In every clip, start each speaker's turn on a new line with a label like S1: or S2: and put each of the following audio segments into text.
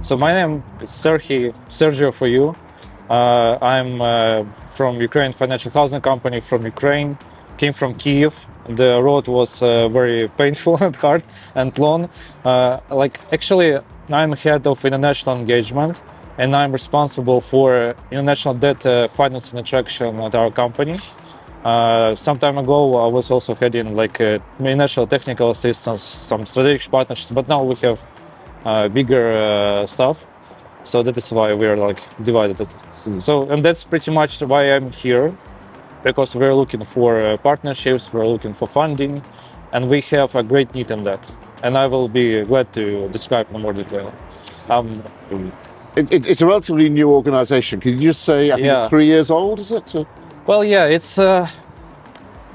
S1: So my name is Sergio for you. I'm from Ukraine Financial Housing Company from Ukraine. Came from Kiev. The road was very painful and hard and long. Actually, I'm head of international engagement, and I'm responsible for international debt financing attraction at our company. Some time ago, I was also heading international technical assistance, some strategic partnerships, but now we have bigger stuff. So that is why we are divided. So, and that's pretty much why I'm here, because we're looking for partnerships, we're looking for funding, and we have a great need in that. And I will be glad to describe in more detail.
S2: It's a relatively new organization. Could you just say, I think it's 3 years old, is it?
S1: Well, yeah,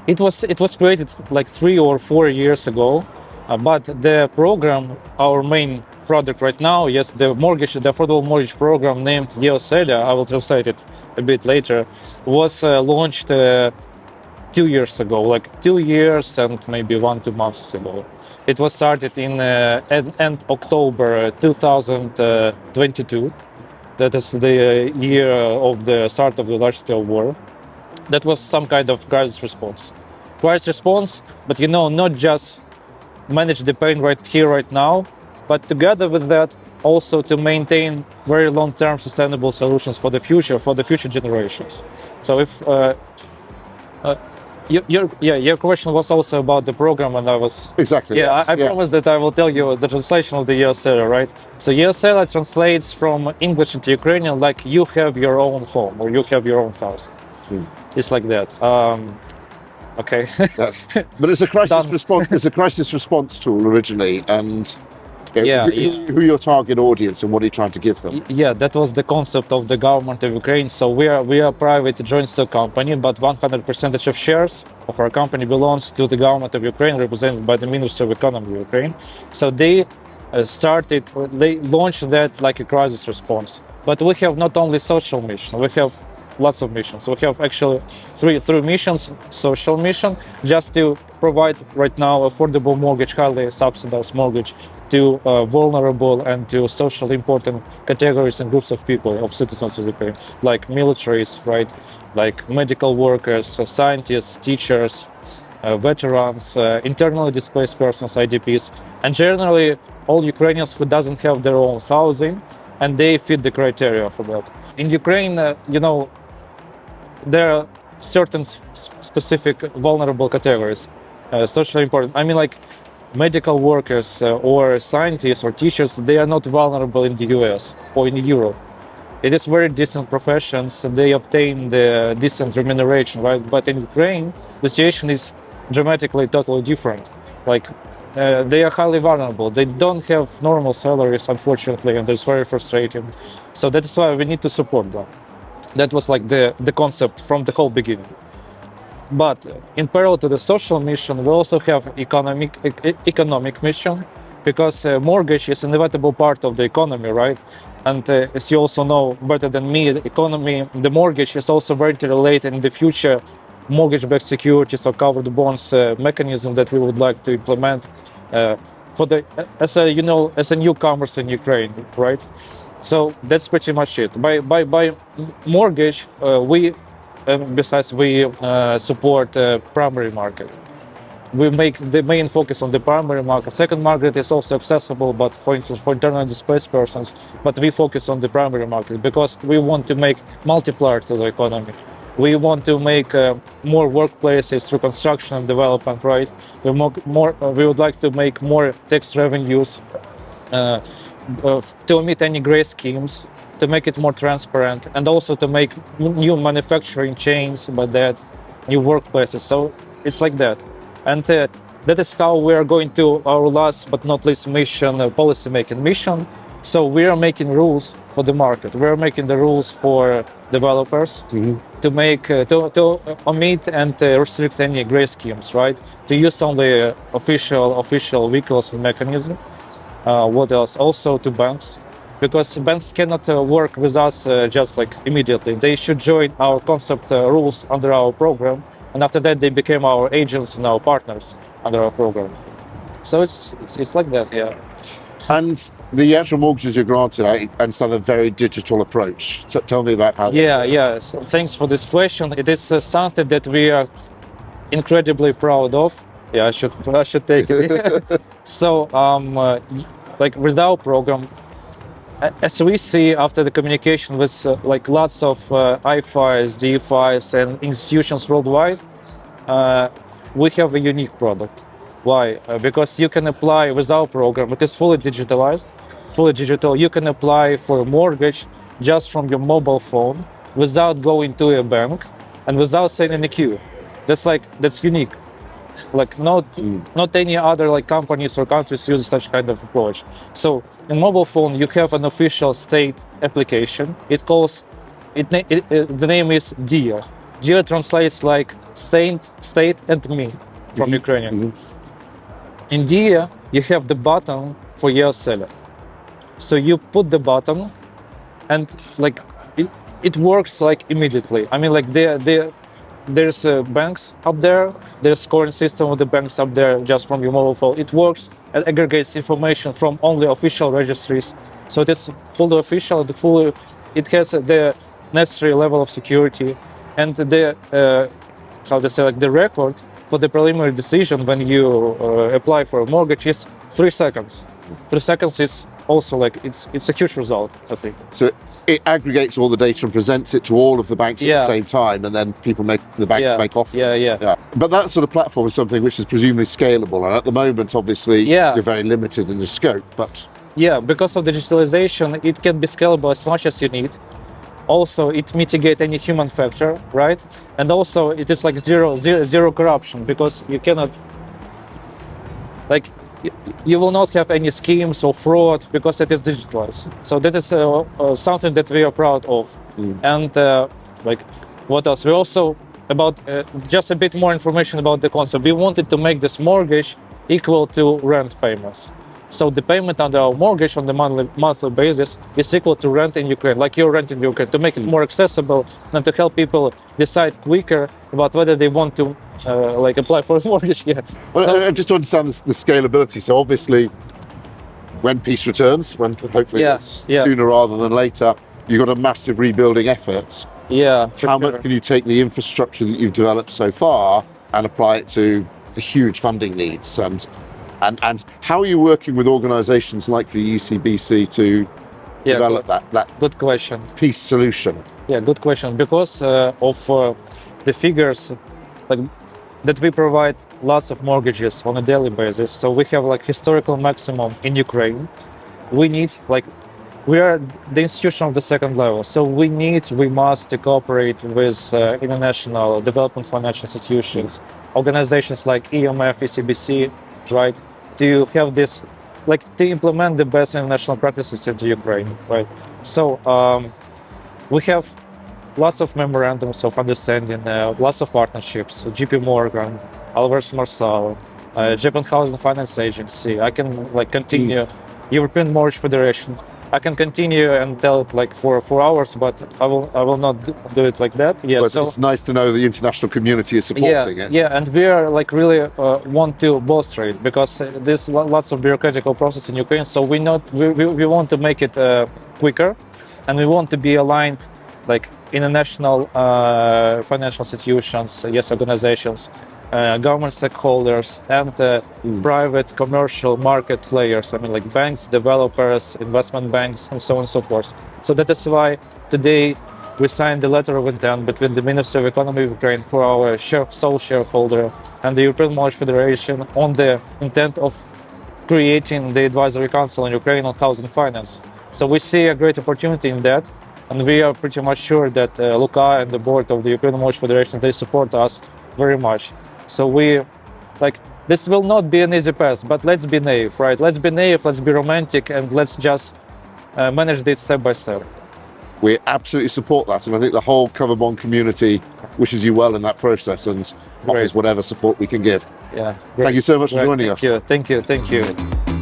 S1: it was created like 3 or 4 years ago, but the program, our main product right now, yes, the affordable mortgage program named EMF-ECBC, I will translate it a bit later, was launched 2 years ago, like 2 years and maybe 1-2 months ago. It was started in end October 2022. That is the year of the start of the large-scale war. That was some kind of crisis response. Crisis response, but not just manage the pain right here, right now, but together with that, also to maintain very long-term sustainable solutions for the future generations. So if your question was also about the program, and I was
S2: exactly.
S1: Yes, I promised that I will tell you the translation of the EMF-ECBC, right? So EMF-ECBC translates from English into Ukrainian like you have your own home or you have your own house. It's like that. Okay.
S2: But it's a crisis response. It's a crisis response tool originally, and who your target audience and what are you trying to give them?
S1: Yeah, that was the concept of the government of Ukraine. So we are a private joint stock company, but 100% of shares of our company belongs to the government of Ukraine, represented by the Ministry of Economy of Ukraine. So they launched that like a crisis response. But we have not only social mission, we have lots of missions. We have actually three missions. Social mission, just to provide right now affordable mortgage, highly subsidized mortgage to vulnerable and to socially important categories and groups of people, of citizens of Ukraine, like militaries, right? Like medical workers, scientists, teachers, veterans, internally displaced persons, IDPs, and generally all Ukrainians who doesn't have their own housing, and they fit the criteria for that. In Ukraine, there are certain specific vulnerable categories, socially important. I mean, like medical workers or scientists or teachers, they are not vulnerable in the US or in Europe. It is very decent professions, they obtain the decent remuneration, right? But in Ukraine, the situation is dramatically totally different. They are highly vulnerable. They don't have normal salaries, unfortunately, and it's very frustrating. So that is why we need to support them. That was like the concept from the whole beginning. But in parallel to the social mission, we also have economic mission, because mortgage is an inevitable part of the economy, right? And as you also know better than me, the mortgage is also very related in the future mortgage-backed securities or covered bonds mechanism that we would like to implement as a newcomers in Ukraine, right? So that's pretty much it. By mortgage, we support primary market. We make the main focus on the primary market. Second market is also accessible, but for instance, for internally displaced persons. But we focus on the primary market because we want to make multipliers to the economy. We want to make more workplaces through construction and development, right? We would like to make more tax revenues, to omit any gray schemes, to make it more transparent, and also to make new manufacturing chains, but that new workplaces. So it's like that. And that is how we are going to our last but not least mission, policy making mission. So we are making rules for the market. We are making the rules for developers to make to omit and restrict any gray schemes, right? To use only official vehicles and mechanism. What else? Also to banks, because banks cannot work with us just like immediately. They should join our concept rules under our program, and after that they became our agents and our partners under our program. So it's like that, yeah.
S2: And the actual mortgages you're granted, I understand a very digital approach. Tell me about how.
S1: Yeah. So thanks for this question. It is something that we are incredibly proud of. Yeah, I should take it. So, like with our program, as we see after the communication with like lots of IFIs, DFIs, and institutions worldwide, we have a unique product. Why? Because you can apply with our program. It is fully digitalized, fully digital. You can apply for a mortgage just from your mobile phone without going to a bank and without sitting in a queue. That's unique. Like not any other like companies or countries use such kind of approach. So in mobile phone you have an official state application. The name is DIA. DIA translates like state and me from Ukrainian. In DIA you have the button for your seller. So you put the button and like it works like immediately. I mean, like there's banks up there, there's scoring system with the banks up there just from your mobile phone. It works and aggregates information from only official registries. So it is fully official, it has the necessary level of security, and the the record for the preliminary decision when you apply for a mortgage is 3 seconds. 3 seconds is also like it's a huge result, I think.
S2: So it aggregates all the data and presents it to all of the banks at the same time, and then the banks make offers.
S1: Yeah.
S2: But that sort of platform is something which is presumably scalable, and at the moment, obviously, you're very limited in the scope. But
S1: because of digitalization, it can be scalable as much as you need. Also, it mitigates any human factor, right? And also, it is like zero corruption, because you cannot, like, you will not have any schemes or fraud because it is digitalized. So that is something that we are proud of. And like, what else? We also just a bit more information about the concept. We wanted to make this mortgage equal to rent payments. So the payment under our mortgage on the monthly basis is equal to rent in Ukraine, like your rent in Ukraine, to make it more accessible and to help people decide quicker about whether they want to apply for a mortgage.
S2: Well, just to understand the scalability. So obviously, when peace returns, when hopefully it's sooner rather than later, you've got a massive rebuilding effort. How much can you take the infrastructure that you've developed so far and apply it to the huge funding needs? And how are you working with organisations like the ECBC to develop that
S1: good question
S2: peace solution?
S1: Good question. Because of the figures that we provide lots of mortgages on a daily basis, so we have like historical maximum in Ukraine. We are the institution of the second level, so we must cooperate with international development financial institutions, organizations like EMF-ECBC, right? To have this, to implement the best international practices into Ukraine, right? So we have lots of memorandums of understanding, lots of partnerships, JP Morgan, Alvarez Marsal, Japan Housing Finance Agency. I can continue, European Mortgage Federation. I can continue and tell it for 4 hours, but I will not do it like that.
S2: But it's nice to know the international community is supporting it.
S1: And we are really want to bolster it, because there's lots of bureaucratic process in Ukraine. So we want to make it quicker, and we want to be aligned international financial institutions, organizations, government stakeholders, and private commercial market players. I mean, like banks, developers, investment banks, and so on and so forth. So that is why today we signed the letter of intent between the Ministry of Economy of Ukraine, for our sole shareholder, and the European Mortgage Federation on the intent of creating the Advisory Council in Ukraine on housing finance. So we see a great opportunity in that, and we are pretty much sure that Luka and the board of the European Mortgage Federation, they support us very much. So this will not be an easy path, but let's be naive, right? Let's be naive, let's be romantic, and let's just manage it step by step.
S2: We absolutely support that, and I think the whole cover bond community wishes you well in that process and offers whatever support we can give.
S1: Great.
S2: Thank you so much for joining us.
S1: Thank you.